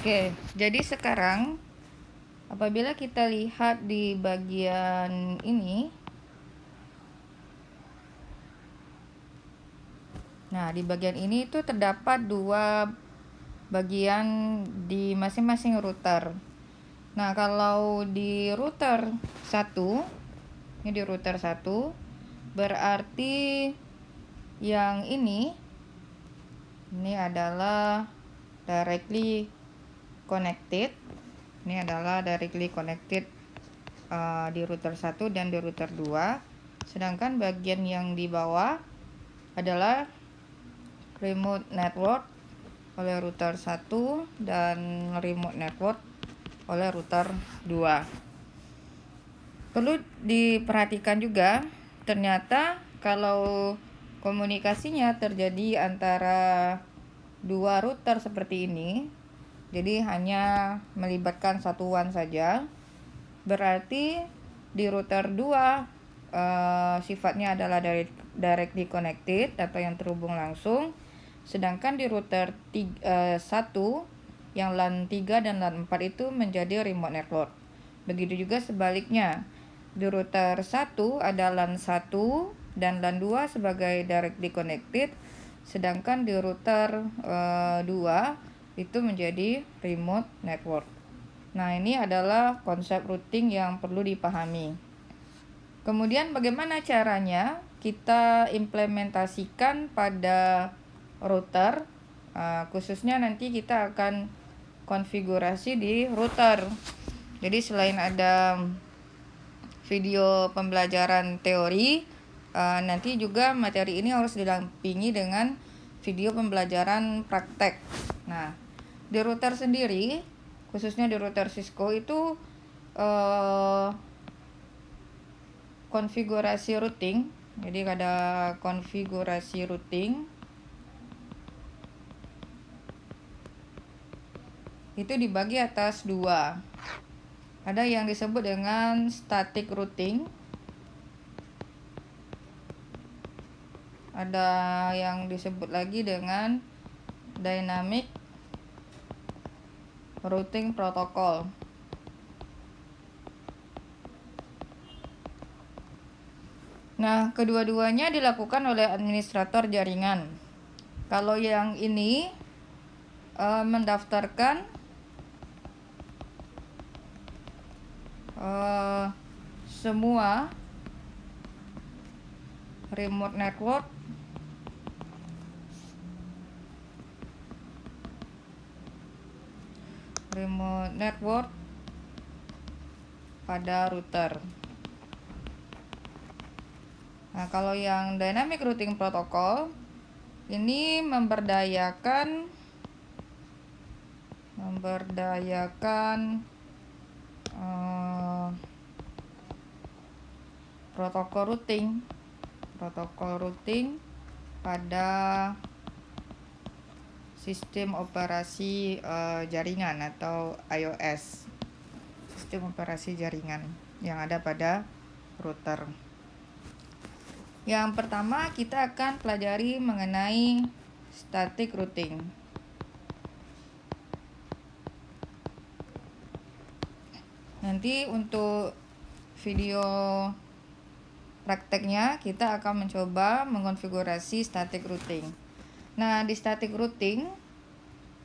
Oke, jadi sekarang apabila kita lihat di bagian ini, nah di bagian ini itu terdapat dua bagian di masing-masing router. Nah, kalau di router 1, ini di router 1, berarti yang ini adalah directly connected. Ini adalah directly connected di router 1 dan di router 2. Sedangkan bagian yang di bawah adalah remote network oleh router 1 dan remote network oleh router 2. Perlu diperhatikan juga, ternyata kalau komunikasinya terjadi antara dua router seperti ini, jadi hanya melibatkan satu WAN saja, berarti di router 2 sifatnya adalah directly connected atau yang terhubung langsung, sedangkan di router 1 yang LAN 3 dan LAN 4 itu menjadi remote network. Begitu juga sebaliknya, di router 1 ada LAN 1 dan LAN 2 sebagai directly connected, sedangkan di router 2 itu menjadi remote network. Nah, ini adalah konsep routing yang perlu dipahami. Kemudian bagaimana caranya kita implementasikan pada router, khususnya nanti kita akan konfigurasi di router. Jadi selain ada video pembelajaran teori, nanti juga materi ini harus didampingi dengan video pembelajaran praktek. Nah, di router sendiri, khususnya di router Cisco itu konfigurasi routing. Jadi ada konfigurasi routing itu dibagi atas dua. Ada yang disebut dengan static routing, ada yang disebut lagi dengan dynamic routing protocol. Nah, kedua-duanya dilakukan oleh administrator jaringan. Kalau yang ini mendaftarkan semua remote network pada router. Nah, kalau yang dynamic routing protocol ini memberdayakan protokol routing pada sistem operasi jaringan atau iOS, sistem operasi jaringan yang ada pada router. Yang pertama kita akan pelajari mengenai static routing. Nanti untuk video prakteknya kita akan mencoba mengonfigurasi static routing. Nah, di static routing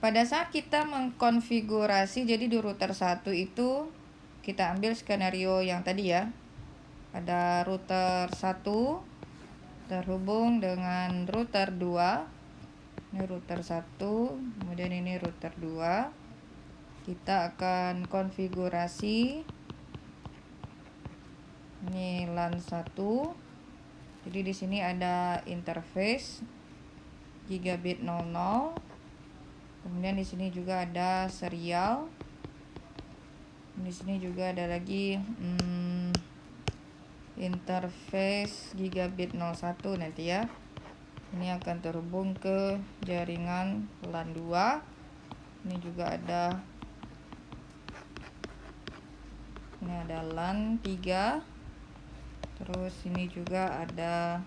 pada saat kita mengkonfigurasi, jadi di router 1 itu kita ambil skenario yang tadi ya. Ada router 1 terhubung dengan router 2. Ini router 1, kemudian ini router 2. Kita akan konfigurasi ini LAN 1. Jadi di sini ada interface gigabit 00. Kemudian di sini juga ada serial. Di sini juga ada lagi interface gigabit 01 nanti ya. Ini akan terhubung ke jaringan LAN 2. Ini juga ada LAN 3. Terus ini juga ada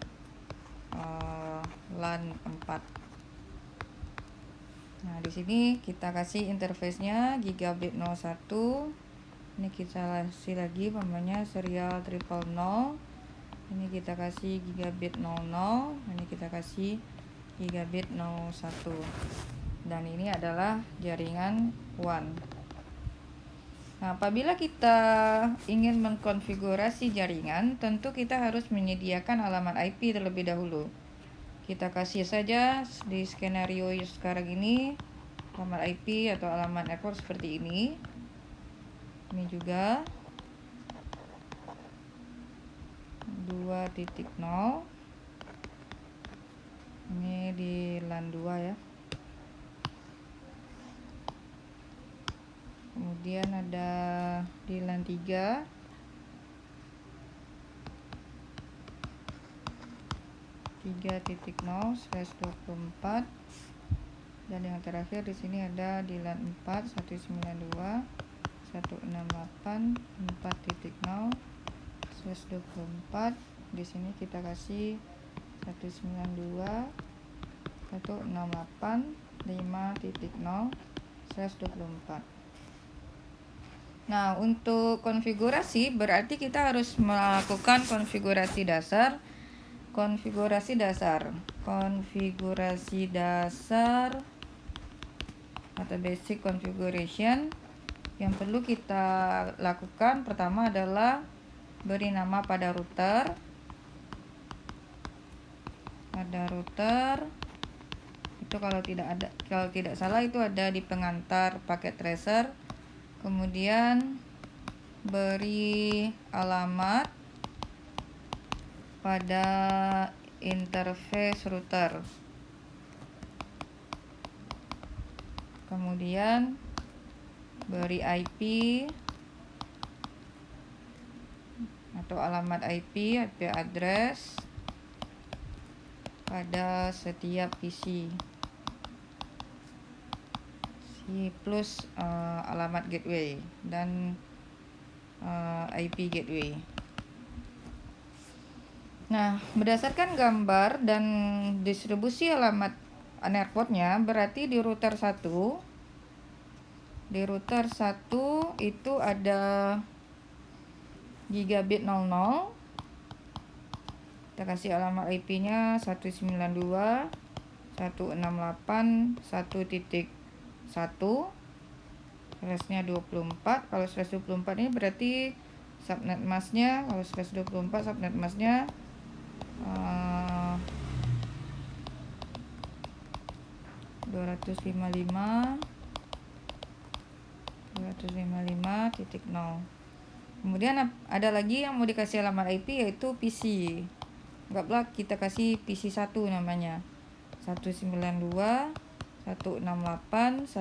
LAN 4. Nah, di sini kita kasih interface-nya gigabit 01. Ini kita kasih lagi namanya serial 000. Ini kita kasih gigabit 00. Ini kita kasih gigabit 01. Dan ini adalah jaringan WAN. Nah, apabila kita ingin mengkonfigurasi jaringan, tentu kita harus menyediakan alamat IP terlebih dahulu. Kita kasih saja di skenario sekarang ini alamat IP atau alamat network seperti ini. Ini juga 2.0. Ini di LAN 2 ya. Kemudian ada di LAN 3 3.0/24, dan yang terakhir di sini ada di LAN 4 192.168.4.0/24. Di sini kita kasih 192.168.5.0/24. Nah, untuk konfigurasi berarti kita harus melakukan konfigurasi dasar. Konfigurasi dasar atau basic configuration. Yang perlu kita lakukan pertama adalah beri nama pada router. Ada router itu kalau tidak salah itu ada di pengantar paket tracer. Kemudian beri alamat pada interface router. Kemudian beri IP atau alamat IP address pada setiap PC plus alamat gateway dan IP gateway. Nah, berdasarkan gambar dan distribusi alamat networknya, berarti di router 1 itu ada gigabit 00. Kita kasih alamat IP-nya 192.168.1.1, slash-nya 24. Kalau slash 24 ini berarti subnet masknya, kalau slash 24 subnet masknya 255.0. Kemudian ada lagi yang mau dikasih alamat IP yaitu PC. Anggaplah kita kasih PC 1 namanya 192.168.1.2,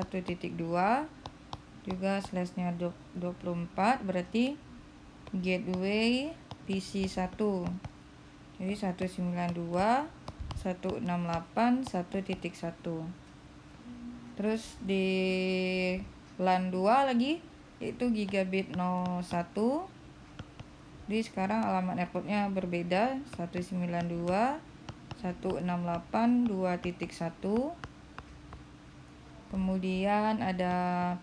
juga slash-nya 24, berarti gateway PC 1. Jadi 192.168.1.1. Terus di LAN 2 lagi yaitu gigabit 01. Jadi sekarang alamat networknya berbeda, 192.168.2.1. Kemudian ada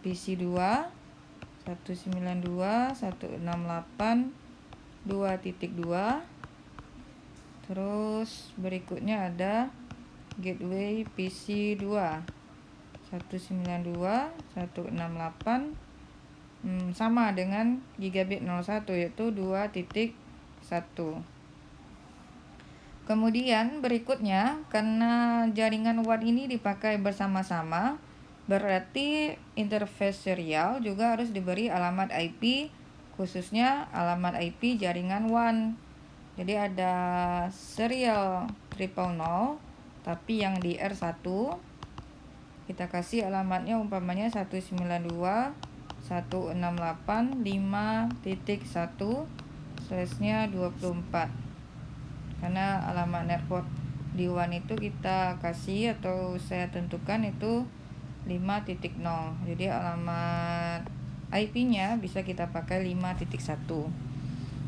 PC 2 192.168.2.2. Terus berikutnya ada gateway PC 2 192.168, sama dengan gigabit 01 yaitu 2.1. Kemudian berikutnya, karena jaringan WAN ini dipakai bersama-sama, berarti interface serial juga harus diberi alamat IP, khususnya alamat IP jaringan WAN. Jadi ada serial 000, tapi yang di R1 kita kasih alamatnya umpamanya 192.168.5.1, slash-nya 24. Karena alamat network di WAN itu kita kasih atau saya tentukan itu 5.0. Jadi alamat IP-nya bisa kita pakai 5.1.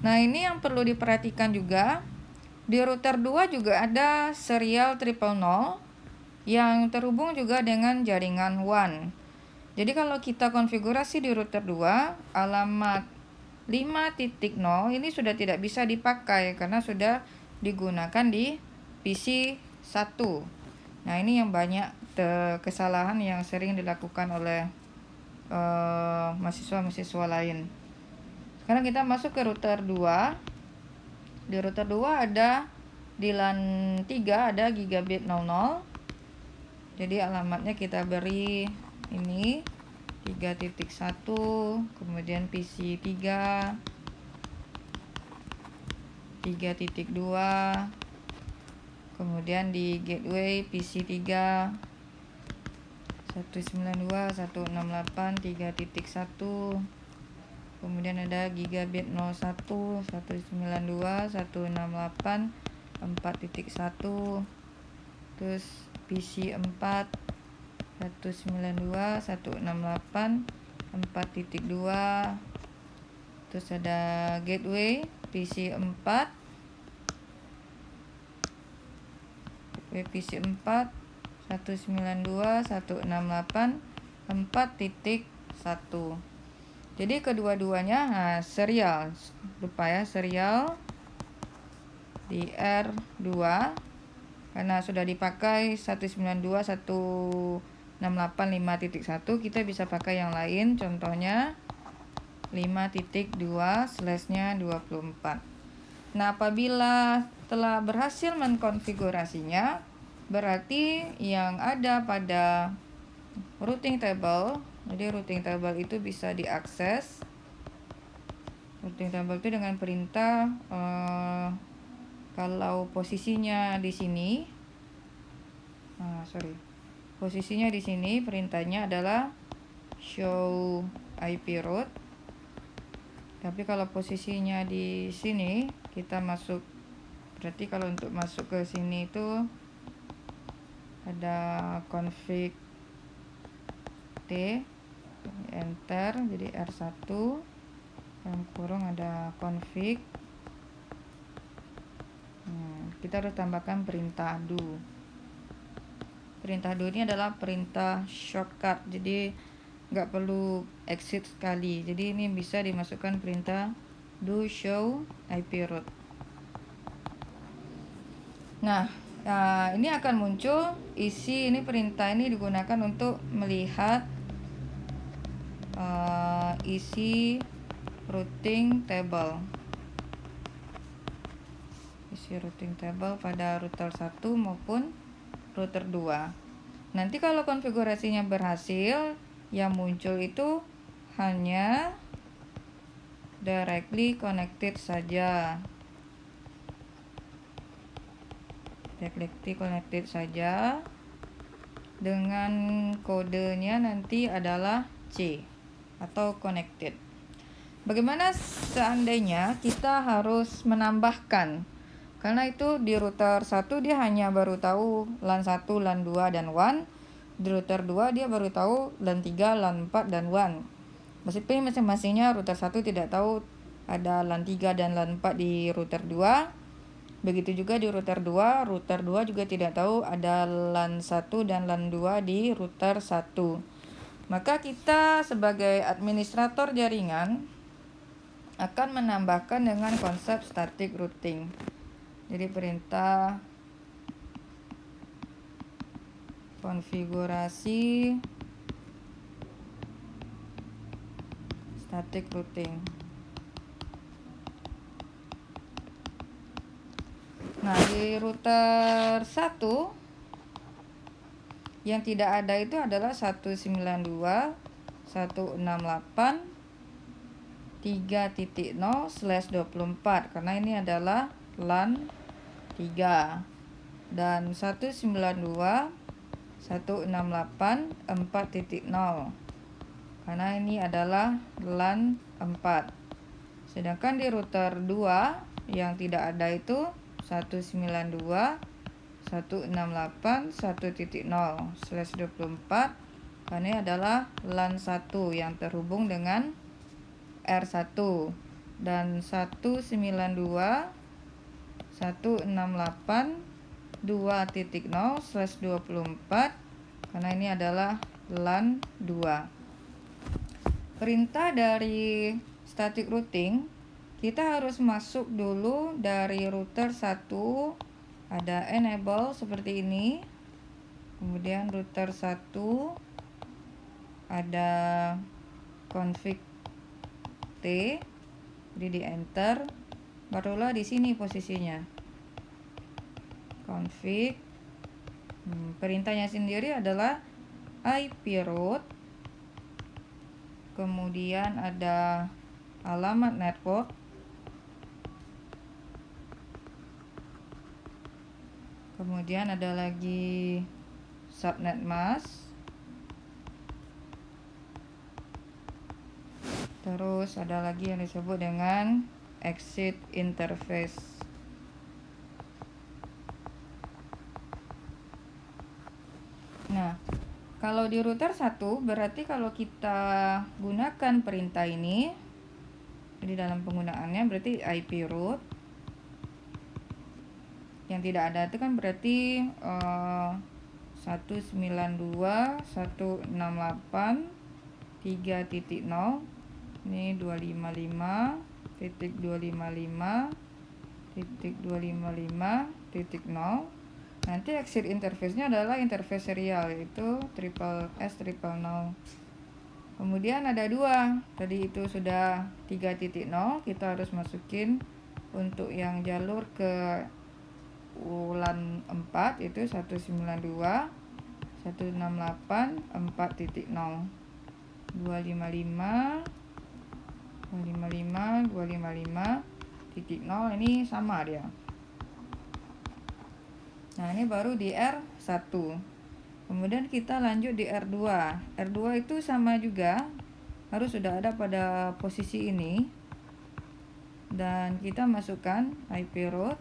Nah, ini yang perlu diperhatikan juga. Di router 2 juga ada serial 000. yang terhubung juga dengan jaringan WAN. Jadi kalau kita konfigurasi di router 2, alamat 5.0 ini sudah tidak bisa dipakai karena sudah digunakan di PC 1. Nah, ini yang banyak kesalahan yang sering dilakukan oleh mahasiswa-mahasiswa lain. Sekarang kita masuk ke router 2. Di router 2 ada di LAN 3 ada gigabit 00. Jadi alamatnya kita beri ini 3.1, kemudian PC 3, 3.2, kemudian di gateway PC 3 192.168.3.1, kemudian ada gigabit 01 192.168.4.1, terus PC 4 192.168.4.2, terus ada gateway PC 4 192.168.4.1. Jadi kedua-duanya serial, lupa ya, serial di R2 karena sudah dipakai 192.168.5.1, kita bisa pakai yang lain, contohnya 5.2/24. Nah, apabila telah berhasil mengkonfigurasinya, berarti yang ada pada routing table, jadi routing table itu bisa diakses. Routing table itu dengan perintah kalau posisinya di sini, posisinya di sini, perintahnya adalah show IP route. Tapi kalau posisinya di sini, kita masuk, berarti kalau untuk masuk ke sini itu ada config T, enter, jadi R1, dalam kurung ada config. Kita harus tambahkan perintah do. Perintah do ini adalah perintah shortcut, jadi nggak perlu exit sekali. Jadi ini bisa dimasukkan perintah do show IP route. Nah, ini akan muncul isi, ini perintah ini digunakan untuk melihat isi routing table. Isi routing table pada router 1 maupun router 2. Nanti kalau konfigurasinya berhasil, yang muncul itu hanya directly connected saja. Directly connected saja. Dengan kodenya nanti adalah C atau connected. Bagaimana seandainya kita harus menambahkan? Karena itu di router 1 dia hanya baru tahu LAN 1, LAN 2 dan WAN. Di router 2 dia baru tahu LAN 3, LAN 4 dan WAN. Meskipun masing-masingnya router 1 tidak tahu ada LAN 3 dan LAN 4 di router 2. Begitu juga di router 2 juga tidak tahu ada LAN 1 dan LAN 2 di router 1. Maka kita sebagai administrator jaringan akan menambahkan dengan konsep static routing. Jadi perintah konfigurasi static routing. Nah, di router 1 yang tidak ada itu adalah 192.168.3.0/24 karena ini adalah LAN 3 dan 192.168.4.0 karena ini adalah LAN 4. Sedangkan di router 2 yang tidak ada itu 192.168.1.0/24 karena ini adalah LAN 1 yang terhubung dengan R1 dan 192.168.4.0 2.0/24 karena ini adalah LAN 2. Perintah dari static routing, kita harus masuk dulu dari router 1, ada enable seperti ini. Kemudian router 1 ada config T, jadi di enter, barulah di sini posisinya config. Perintahnya sendiri adalah IP route, kemudian ada alamat network, kemudian ada lagi subnet mask, terus ada lagi yang disebut dengan exit interface. Nah, kalau di router 1 berarti kalau kita gunakan perintah ini, jadi dalam penggunaannya berarti IP route. Yang tidak ada itu kan berarti 192.168.3.0, ini 255.255.255.0. Nanti exit interface-nya adalah interface serial, yaitu S00. Kemudian ada 2, tadi itu sudah 3.0, kita harus masukin untuk yang jalur ke LAN 4 itu 192.168.4.0, 255.255.255.0, ini sama dia. Nah, ini baru di R1. Kemudian kita lanjut di R2. R2 itu sama juga, harus sudah ada pada posisi ini. Dan kita masukkan IP route.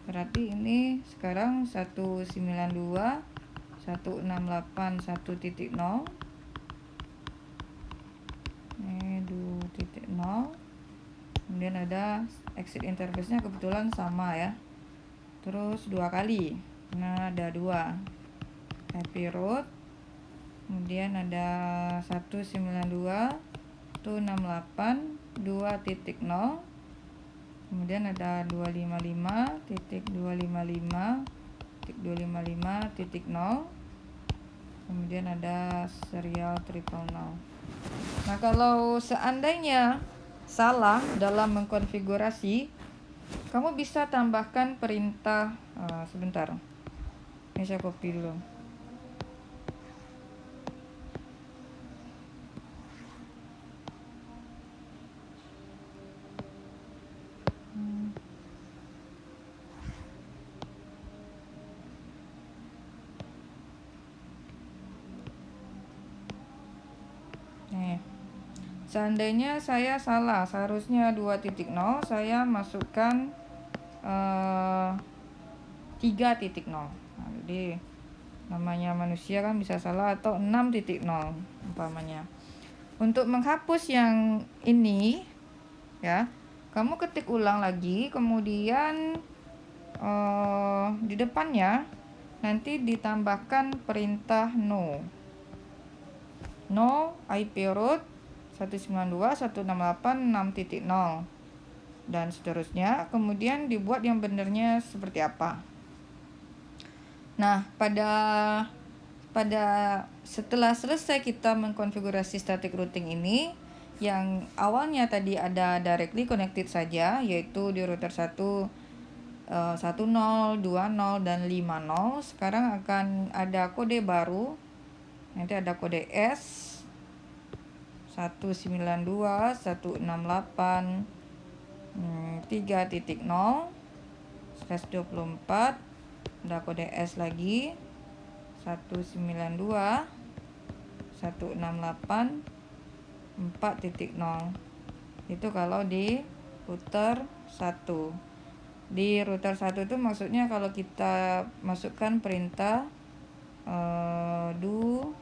Berarti ini sekarang 192.168.1.0. Ini 2.0. Kemudian ada exit interface-nya kebetulan sama ya. Terus 2 kali. Nah, ada 2 IP route, kemudian ada 192.168.2.0, kemudian ada 255.255.255.0, kemudian ada serial 000. Nah, kalau seandainya salah dalam mengkonfigurasi, kamu bisa tambahkan perintah sebentar. Ini saya copy dulu. Nih. Seandainya saya salah, seharusnya 2.0, saya masukkan 3.0. Nah, jadi namanya manusia kan bisa salah, atau 6.0 umpamanya. Untuk menghapus yang ini ya, kamu ketik ulang lagi, kemudian di depannya nanti ditambahkan perintah no IP route 192.168.6.0 dan seterusnya, kemudian dibuat yang benarnya seperti apa. Nah, pada setelah selesai kita mengkonfigurasi static routing ini, yang awalnya tadi ada directly connected saja, yaitu di router 1 10, 20, dan 50, sekarang akan ada kode baru. Nanti ada kode S 192.168.3.0/24, ada kode S lagi 192.168.4.0. Itu kalau di router 1. Di router 1 itu maksudnya kalau kita masukkan perintah do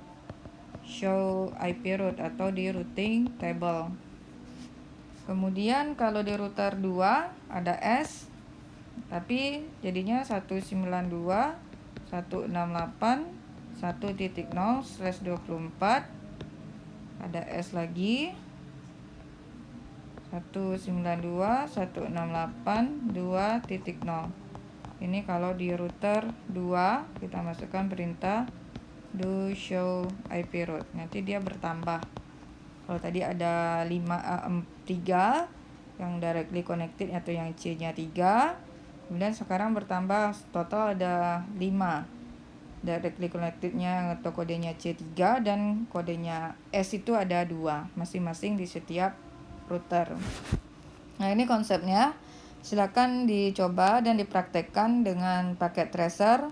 show IP route atau di routing table. Kemudian kalau di router 2 ada S tapi jadinya 192.168.1.0/24, ada S lagi 192.168.2.0. Ini kalau di router 2 kita masukkan perintah do show IP route, nanti dia bertambah. Kalau tadi ada 3 yang directly connected atau yang C-nya 3, kemudian sekarang bertambah total ada 5 directly connected-nya atau kodenya C3, dan kodenya S itu ada 2 masing-masing di setiap router. Nah, ini konsepnya. Silakan dicoba dan dipraktekkan dengan paket tracer.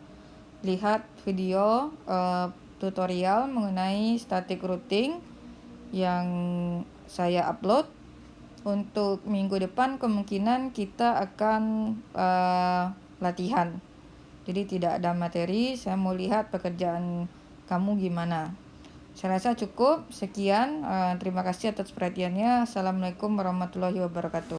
Lihat video tutorial mengenai static routing yang saya upload. Untuk minggu depan kemungkinan kita akan latihan. Jadi tidak ada materi, saya mau lihat pekerjaan kamu gimana. Saya rasa cukup. Sekian, terima kasih atas perhatiannya. Assalamualaikum warahmatullahi wabarakatuh.